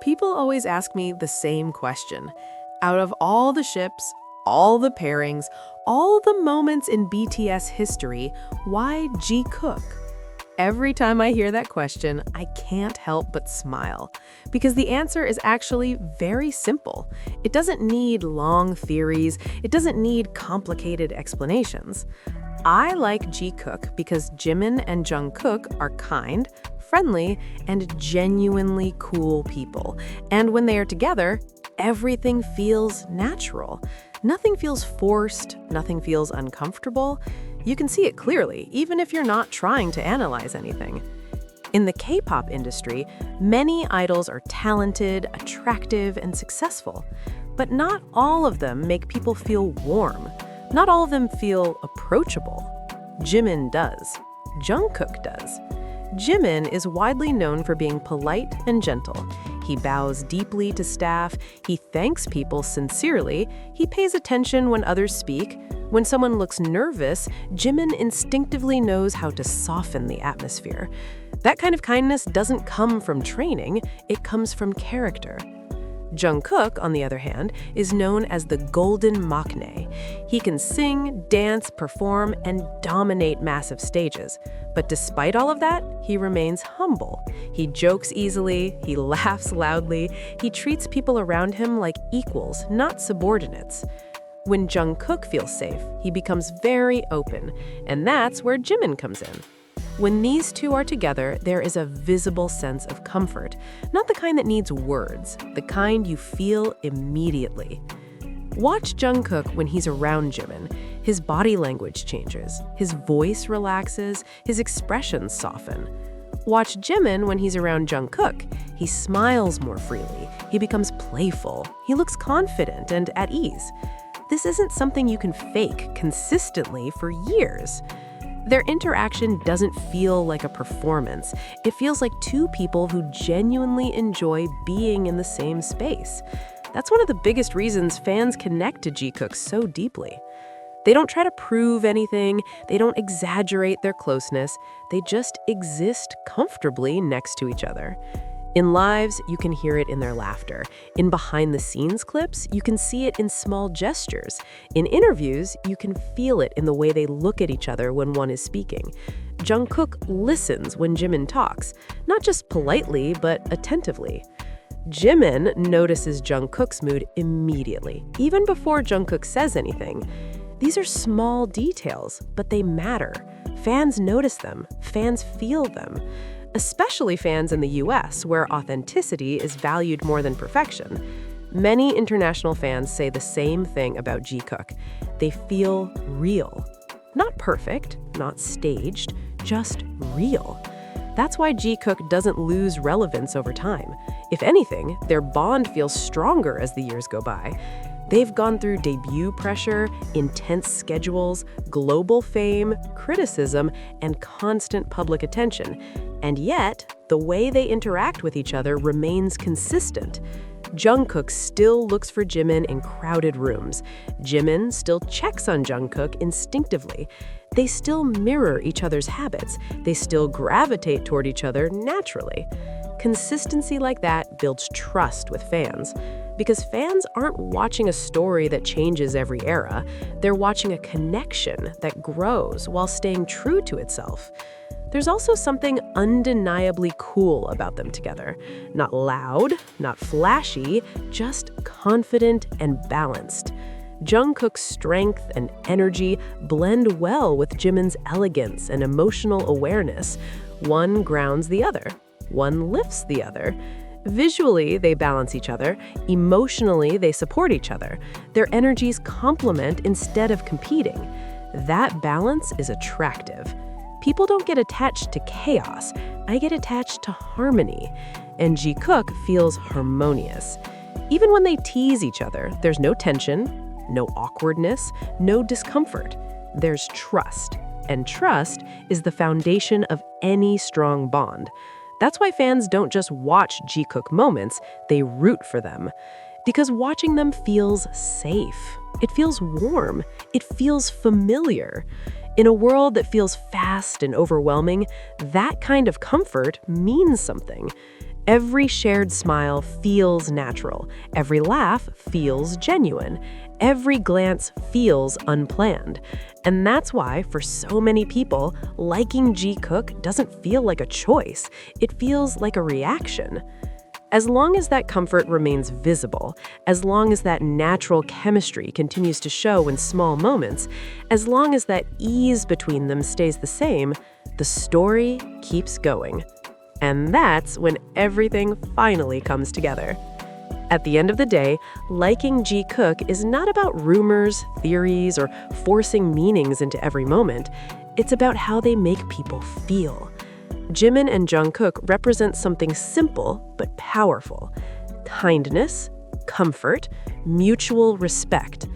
People always ask me the same question. Out of all the ships, all the pairings, all the moments in BTS history, why Jikook? Every time I hear that question, I can't help but smile. Because the answer is actually very simple. It doesn't need long theories. It doesn't need complicated explanations. I like Jikook because Jimin and Jungkook are kind, friendly, and genuinely cool people. And when they are together, everything feels natural. Nothing feels forced, nothing feels uncomfortable. You can see it clearly, even if you're not trying to analyze anything. In the K-pop industry, many idols are talented, attractive, and successful. But not all of them make people feel warm. Not all of them feel approachable. Jimin does. Jungkook does. Jimin is widely known for being polite and gentle. He bows deeply to staff, he thanks people sincerely, he pays attention when others speak. When someone looks nervous, Jimin instinctively knows how to soften the atmosphere. That kind of kindness doesn't come from training, it comes from character. Jungkook, on the other hand, is known as the golden maknae. He can sing, dance, perform, and dominate massive stages. But despite all of that, he remains humble. He jokes easily, he laughs loudly, he treats people around him like equals, not subordinates. When Jungkook feels safe, he becomes very open, and that's where Jimin comes in. When these two are together, there is a visible sense of comfort, not the kind that needs words, the kind you feel immediately. Watch Jungkook when he's around Jimin. His body language changes, his voice relaxes, his expressions soften. Watch Jimin when he's around Jungkook. He smiles more freely, he becomes playful, he looks confident and at ease. This isn't something you can fake consistently for years. Their interaction doesn't feel like a performance. It feels like two people who genuinely enjoy being in the same space. That's one of the biggest reasons fans connect to Jikook so deeply. They don't try to prove anything, they don't exaggerate their closeness, they just exist comfortably next to each other. In lives, you can hear it in their laughter. In behind-the-scenes clips, you can see it in small gestures. In interviews, you can feel it in the way they look at each other when one is speaking. Jungkook listens when Jimin talks, not just politely, but attentively. Jimin notices Jungkook's mood immediately, even before Jungkook says anything. These are small details, but they matter. Fans notice them, fans feel them. Especially fans in the US, where authenticity is valued more than perfection. Many international fans say the same thing about Jikook. They feel real. Not perfect, not staged, just real. That's why Jikook doesn't lose relevance over time. If anything, their bond feels stronger as the years go by. They've gone through debut pressure, intense schedules, global fame, criticism, and constant public attention. And yet, the way they interact with each other remains consistent. Jungkook still looks for Jimin in crowded rooms. Jimin still checks on Jungkook instinctively. They still mirror each other's habits. They still gravitate toward each other naturally. Consistency like that builds trust with fans. Because fans aren't watching a story that changes every era. They're watching a connection that grows while staying true to itself. There's also something undeniably cool about them together. Not loud, not flashy, just confident and balanced. Jungkook's strength and energy blend well with Jimin's elegance and emotional awareness. One grounds the other. One lifts the other. Visually, they balance each other. Emotionally, they support each other. Their energies complement instead of competing. That balance is attractive. People don't get attached to chaos. I get attached to harmony. And Jikook feels harmonious. Even when they tease each other, there's no tension, no awkwardness, no discomfort. There's trust. And trust is the foundation of any strong bond. That's why fans don't just watch Jikook moments, they root for them. Because watching them feels safe. It feels warm. It feels familiar. In a world that feels fast and overwhelming, that kind of comfort means something. Every shared smile feels natural. Every laugh feels genuine. Every glance feels unplanned. And that's why, for so many people, liking Jikook doesn't feel like a choice. It feels like a reaction. As long as that comfort remains visible, as long as that natural chemistry continues to show in small moments, as long as that ease between them stays the same, the story keeps going. And that's when everything finally comes together. At the end of the day, liking Jikook is not about rumors, theories, or forcing meanings into every moment. It's about how they make people feel. Jimin and Jungkook represent something simple but powerful: kindness, comfort, mutual respect.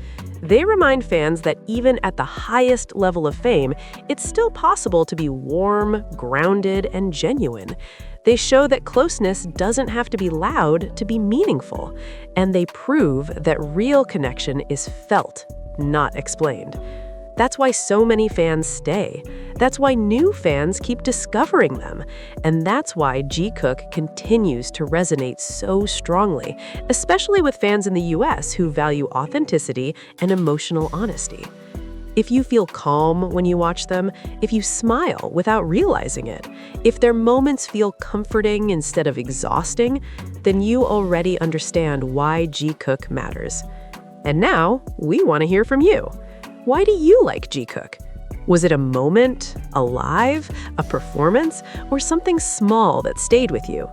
They remind fans that even at the highest level of fame, it's still possible to be warm, grounded, and genuine. They show that closeness doesn't have to be loud to be meaningful, and they prove that real connection is felt, not explained. That's why so many fans stay. That's why new fans keep discovering them. And that's why Jikook continues to resonate so strongly, especially with fans in the US who value authenticity and emotional honesty. If you feel calm when you watch them, if you smile without realizing it, if their moments feel comforting instead of exhausting, then you already understand why Jikook matters. And now, we want to hear from you. Why do you like Jikook? Was it a moment, a live, a performance, or something small that stayed with you?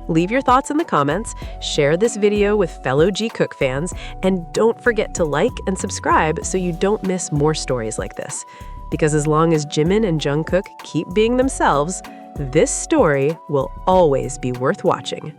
Leave your thoughts in the comments, share this video with fellow Jikook fans, and don't forget to like and subscribe so you don't miss more stories like this. Because as long as Jimin and Jungkook keep being themselves, this story will always be worth watching.